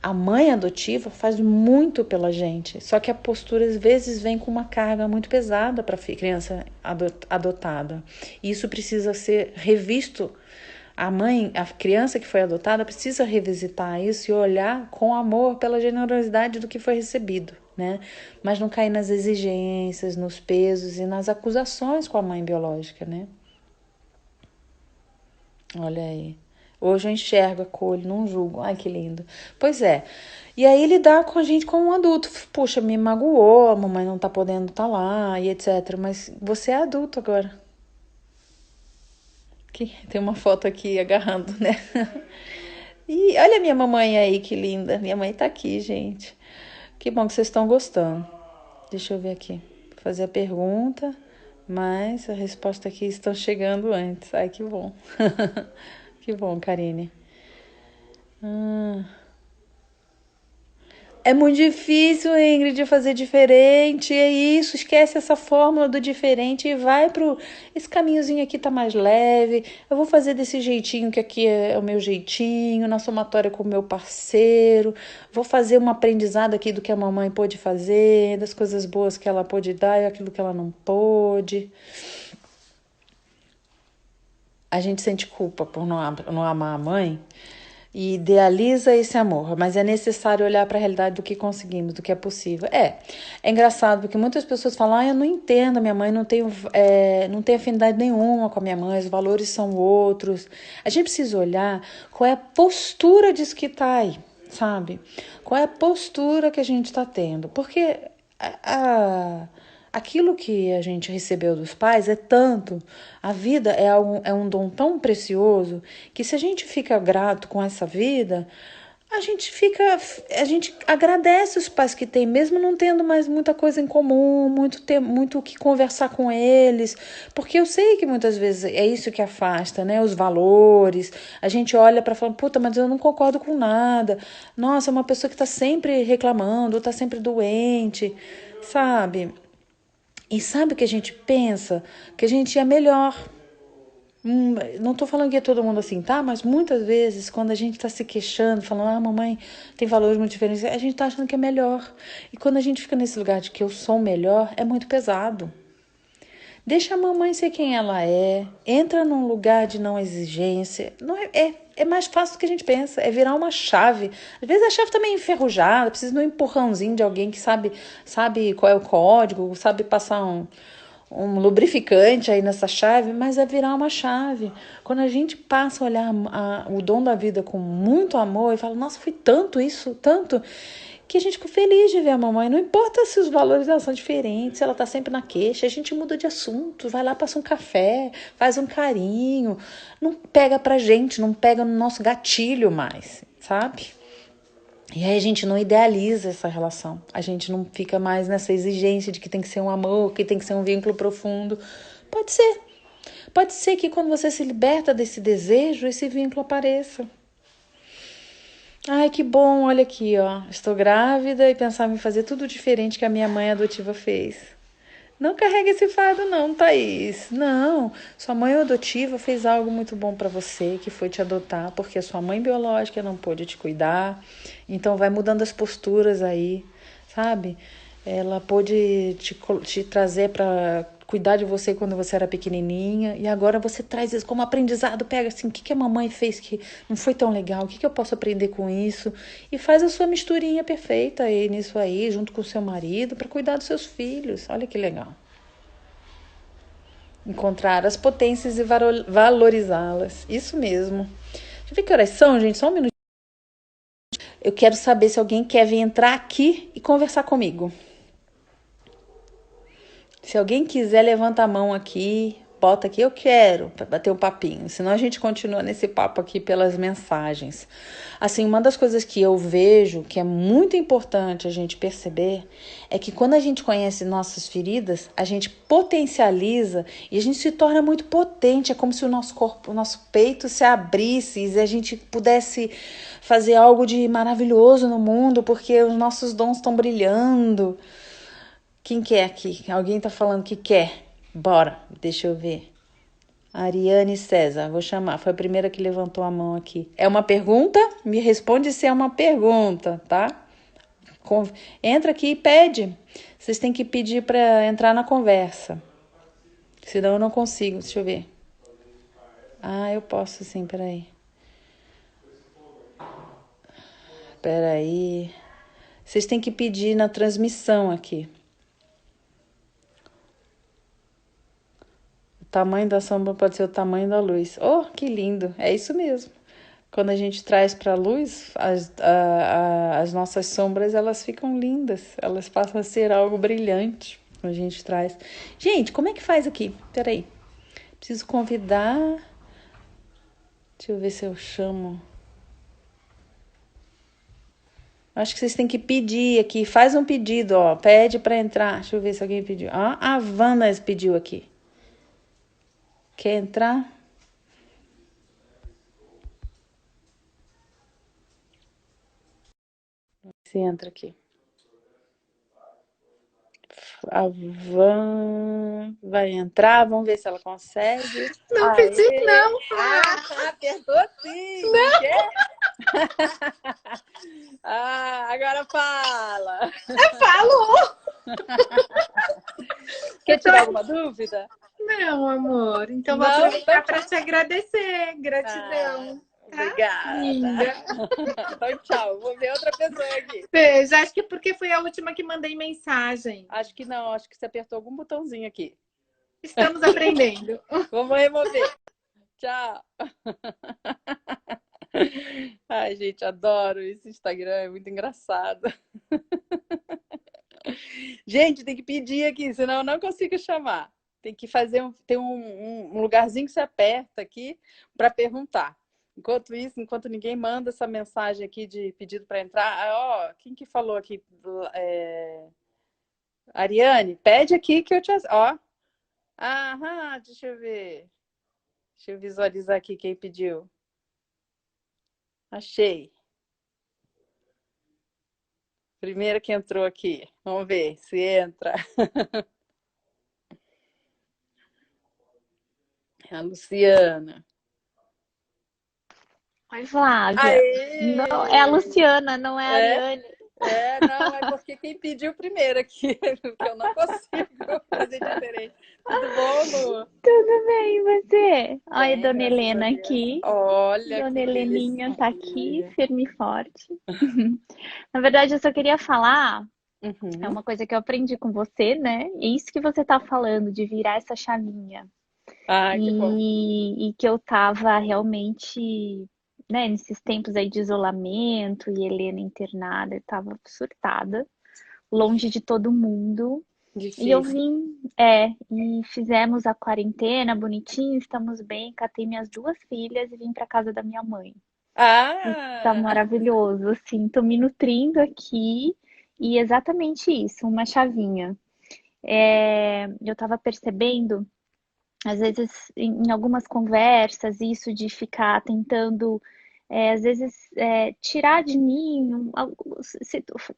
A mãe adotiva faz muito pela gente, só que a postura às vezes vem com uma carga muito pesada para a criança adotada. E isso precisa ser revisto. A criança que foi adotada precisa revisitar isso e olhar com amor pela generosidade do que foi recebido, né? Mas não cair nas exigências, nos pesos e nas acusações com a mãe biológica, né? Olha aí. Hoje eu enxergo, acolho, não julgo. Ai, que lindo. Pois é. E aí lidar com a gente como um adulto. Puxa, me magoou, a mamãe não tá podendo estar lá e etc. Mas você é adulto agora. Tem uma foto aqui agarrando, né? E olha a minha mamãe aí, que linda. Minha mãe tá aqui, gente. Que bom que vocês estão gostando. Deixa eu ver aqui. Vou fazer a pergunta, mas a resposta aqui estão chegando antes. Ai, que bom. Que bom, Karine. É muito difícil, Ingrid, fazer diferente. É isso, esquece essa fórmula do diferente e vai pro. Esse caminhozinho aqui tá mais leve. Eu vou fazer desse jeitinho que aqui é o meu jeitinho, na somatória com o meu parceiro. Vou fazer um aprendizado aqui do que a mamãe pôde fazer, das coisas boas que ela pôde dar e aquilo que ela não pôde. A gente sente culpa por não amar a mãe e idealiza esse amor, mas é necessário olhar para a realidade do que conseguimos, do que é possível. É engraçado porque muitas pessoas falam, eu não entendo, a minha mãe não tem afinidade nenhuma com a minha mãe, os valores são outros. A gente precisa olhar qual é a postura disso que está aí, sabe? Qual é a postura que a gente está tendo, porque aquilo que a gente recebeu dos pais é tanto, a vida é um dom tão precioso que se a gente fica grato com essa vida, a gente agradece os pais que tem, mesmo não tendo mais muita coisa em comum, muito o que conversar com eles, porque eu sei que muitas vezes é isso que afasta, né? Os valores. A gente olha para falar, puta, mas eu não concordo com nada. Nossa, é uma pessoa que está sempre reclamando, está sempre doente, sabe? E sabe o que a gente pensa? Que a gente é melhor. Não tô falando que é todo mundo assim, tá? Mas muitas vezes, quando a gente tá se queixando, falando, mamãe tem valores muito diferentes, a gente tá achando que é melhor. E quando a gente fica nesse lugar de que eu sou melhor, é muito pesado. Deixa a mamãe ser quem ela é, entra num lugar de não exigência. Não é mais fácil do que a gente pensa, é virar uma chave. Às vezes a chave também é enferrujada, precisa de um empurrãozinho de alguém que sabe qual é o código, sabe passar um lubrificante aí nessa chave, mas é virar uma chave. Quando a gente passa a olhar o dom da vida com muito amor e fala, nossa, foi tanto isso, tanto, que a gente fica feliz de ver a mamãe. Não importa se os valores dela são diferentes, se ela tá sempre na queixa, a gente muda de assunto, vai lá, passa um café, faz um carinho, não pega pra gente, não pega no nosso gatilho mais, sabe? E aí a gente não idealiza essa relação. A gente não fica mais nessa exigência de que tem que ser um amor, que tem que ser um vínculo profundo. Pode ser. Pode ser que quando você se liberta desse desejo, esse vínculo apareça. Ai, que bom, olha aqui, ó. Estou grávida e pensava em fazer tudo diferente que a minha mãe adotiva fez. Não carrega esse fardo não, Thaís. Não, sua mãe adotiva fez algo muito bom para você, que foi te adotar, porque a sua mãe biológica não pôde te cuidar. Então vai mudando as posturas aí, sabe? Ela pôde te trazer para cuidar de você quando você era pequenininha e agora você traz isso como aprendizado, pega assim, o que que a mamãe fez que não foi tão legal, o que que eu posso aprender com isso e faz a sua misturinha perfeita aí nisso aí, junto com o seu marido, para cuidar dos seus filhos. Olha que legal. Encontrar as potências e valorizá-las. Isso mesmo. Deixa eu ver que horas são, gente. Só um minuto. Eu quero saber se alguém quer vir entrar aqui e conversar comigo. Se alguém quiser, levanta a mão aqui, bota aqui, eu quero, para bater um papinho. Senão a gente continua nesse papo aqui pelas mensagens. Assim, uma das coisas que eu vejo que é muito importante a gente perceber é que quando a gente conhece nossas feridas, a gente potencializa e a gente se torna muito potente. É como se o nosso corpo, o nosso peito se abrisse e a gente pudesse fazer algo de maravilhoso no mundo, porque os nossos dons estão brilhando. Quem quer aqui? Alguém tá falando que quer? Bora, deixa eu ver. Ariane César, vou chamar. Foi a primeira que levantou a mão aqui. É uma pergunta? Me responde se é uma pergunta, tá? Entra aqui e pede. Vocês têm que pedir para entrar na conversa. Senão eu não consigo. Deixa eu ver. Ah, eu posso sim, peraí. Peraí. Vocês têm que pedir na transmissão aqui. O tamanho da sombra pode ser o tamanho da luz. Oh, que lindo! É isso mesmo. Quando a gente traz para a luz, as nossas sombras, elas ficam lindas. Elas passam a ser algo brilhante quando a gente traz. Gente, como é que faz aqui? Peraí. Preciso convidar. Deixa eu ver se eu chamo. Acho que vocês têm que pedir aqui. Faz um pedido, ó. Pede para entrar. Deixa eu ver se alguém pediu. Ah, a Vanna pediu aqui. Quer entrar? Se entra aqui. A Van vai entrar, vamos ver se ela consegue. Não pedi, Aê! não. Apertou sim! Quer? Agora fala! Falou! Quer tirar alguma dúvida? Não, amor. Então vou Não? aproveitar para te agradecer. Ah, Gratidão. Tá? obrigada. Linda. Então, tchau. Vou ver outra pessoa aqui. Beijo. Acho que porque foi a última que mandei mensagem. Acho que não, acho que você apertou algum botãozinho aqui. Estamos aprendendo. Vamos remover. Tchau. Ai, gente, adoro esse Instagram, é muito engraçado. Gente, tem que pedir aqui, senão eu não consigo chamar. Tem que fazer tem um lugarzinho que você aperta aqui para perguntar. Enquanto isso, enquanto ninguém manda essa mensagem aqui de pedido para entrar, ó, quem que falou aqui? Ariane, pede aqui que eu te. Ó. Aham, deixa eu ver. Deixa eu visualizar aqui quem pediu. Achei. Primeira que entrou aqui. Vamos ver se entra. A Luciana. Oi, Flávia. Não, é a Aê! Luciana, não é a É? Ariane. Não, é porque quem pediu primeiro aqui, porque eu não consigo fazer diferente. Tudo bom, Lu? Tudo bem, e você? Olha, Bem, Dona graças a Helena Deus. aqui. Olha Dona que Heleninha tá aqui, delicinha. firme e forte. Na verdade, eu só queria falar, é Uhum. uma coisa que eu aprendi com você, né? É isso que você tá falando, de virar essa chavinha. Ai, que bom. E que eu tava realmente, né, nesses tempos aí de isolamento e Helena internada, eu tava surtada, longe de todo mundo. E eu Difícil. vim, e fizemos a quarentena bonitinho, estamos bem, catei minhas duas filhas e vim para casa da minha mãe. E tá Ah! maravilhoso, assim, tô me nutrindo aqui e exatamente isso, uma chavinha. Eu tava percebendo, às vezes, em algumas conversas, isso de ficar tentando, às vezes, tirar de mim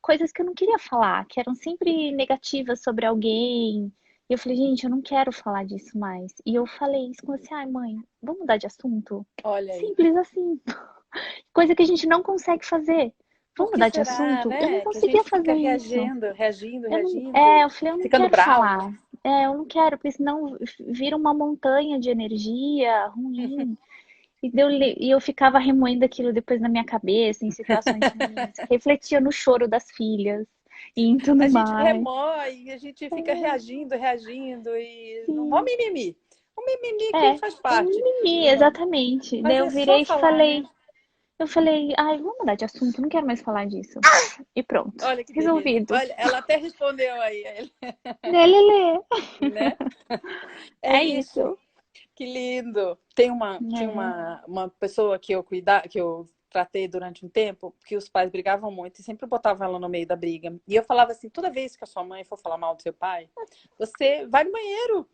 coisas que eu não queria falar, que eram sempre negativas sobre alguém. E eu falei, gente, eu não quero falar disso mais. E eu falei isso com você, ai, mãe, vamos mudar de assunto? Olha aí. Simples assim. Coisa que a gente não consegue fazer. Por Vamos que mudar de será, assunto? Eu não né? Que a conseguia gente fica fazer isso. reagindo, reagindo, Eu não, reagindo, eu falei, eu não ficando quero bravo. falar. Eu não quero, porque senão vira uma montanha de energia ruim. E eu ficava remoendo aquilo depois na minha cabeça, em situações ruins. Refletia no choro das filhas e em A tudo gente mais. remói, a gente fica reagindo, reagindo e não vamos Sim, mimimi. O mimimi que é. faz O parte. mimimi, exatamente. Daí Mas eu é só virei e falar, né? falei, ai, vamos mudar de assunto, não quero mais falar disso. E pronto, Olha que delícia. resolvido. Olha, ela até respondeu aí, Lelele. né? É É isso. isso. Que lindo. Tinha É, uma pessoa que que eu tratei durante um tempo, que os pais brigavam muito e sempre botavam ela no meio da briga. E eu falava assim, toda vez que a sua mãe for falar mal do seu pai, você vai no banheiro.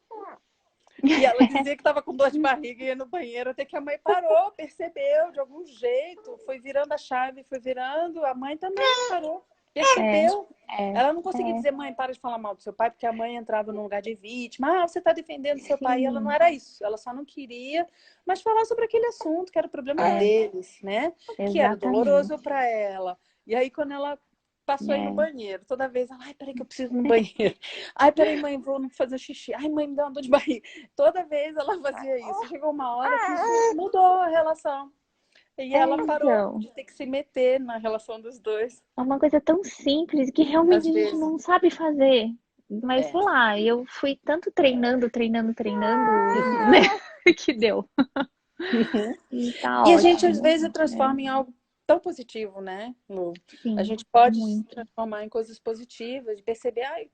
E ela dizia que estava com dor de barriga e ia no banheiro, até que a mãe parou, percebeu de algum jeito, foi virando a chave, foi virando, a mãe também parou, é, percebeu. é, Ela não conseguia é. dizer, mãe, para de falar mal do seu pai, porque a mãe entrava no lugar de vítima. Ah, você está defendendo seu pai. E ela não Sim, era isso. Ela só não queria, mas falar sobre aquele assunto, que era o problema é, deles, né? Que era doloroso exatamente. para ela. E aí, quando ela passou aí no É. banheiro, toda vez, ela, ai, peraí que eu preciso ir no banheiro. Ai, peraí, mãe, vou fazer um xixi. Ai, mãe, me dá uma dor de barriga. Toda vez ela fazia isso. Chegou uma hora que mudou a relação. E ela parou Então, de ter que se meter na relação dos dois. é uma coisa tão simples que Às realmente a gente vezes. não sabe fazer. Mas É. sei lá, eu fui tanto treinando, né, que deu. E tá E a gente, às ótimo. vezes, transforma em algo tão positivo, né, Lu? A Sim, gente pode se muito. transformar em coisas positivas, de perceber, ai,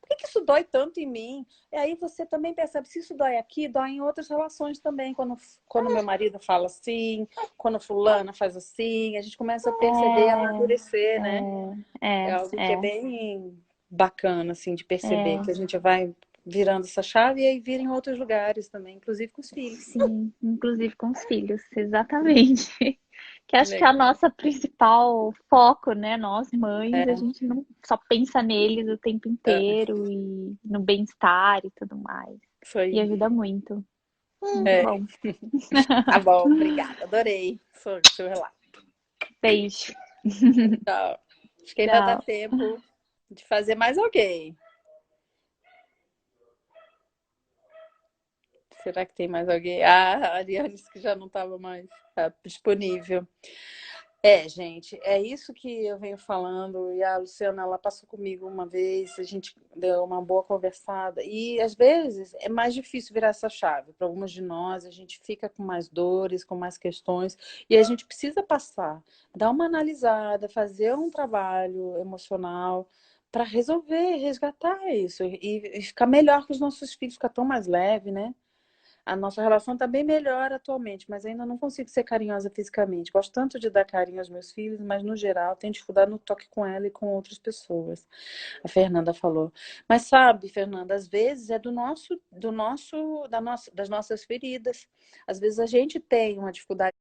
por que isso dói tanto em mim? E aí você também percebe, se isso dói aqui, dói em outras relações também. Quando meu marido fala assim, quando fulana faz assim, a gente começa a perceber, a amadurecer, né? É algo que é É, bem bacana, assim, de perceber, é. que a gente vai virando essa chave e aí vira em outros lugares também, inclusive com os filhos. Sim, inclusive com os filhos, exatamente. Que acho que é a Legal. nossa principal foco, né? Nós mães, a É, gente não só pensa neles o tempo é, inteiro e no bem-estar e tudo mais. isso E aí. ajuda muito. Muito É, bom. tá bom, obrigada. Adorei seu relato. Beijo. Tchau. Acho que ainda dá Tchau. tempo de fazer mais alguém. Será que tem mais alguém? Ah, a Ariane disse que já não estava mais disponível. É, gente, é isso que eu venho falando. E a Luciana, ela passou comigo uma vez, a gente deu uma boa conversada. E às vezes é mais difícil virar essa chave. Para algumas de nós, a gente fica com mais dores, com mais questões, e a gente precisa passar, dar uma analisada, fazer um trabalho emocional para resolver, resgatar isso e ficar melhor com os nossos filhos, ficar tão mais leve, né? A nossa relação está bem melhor atualmente, mas ainda não consigo ser carinhosa fisicamente. Gosto tanto de dar carinho aos meus filhos, mas no geral tenho dificuldade no toque com ela e com outras pessoas. A Fernanda falou. Mas sabe, Fernanda, às vezes é das nossas feridas. Às vezes a gente tem uma dificuldade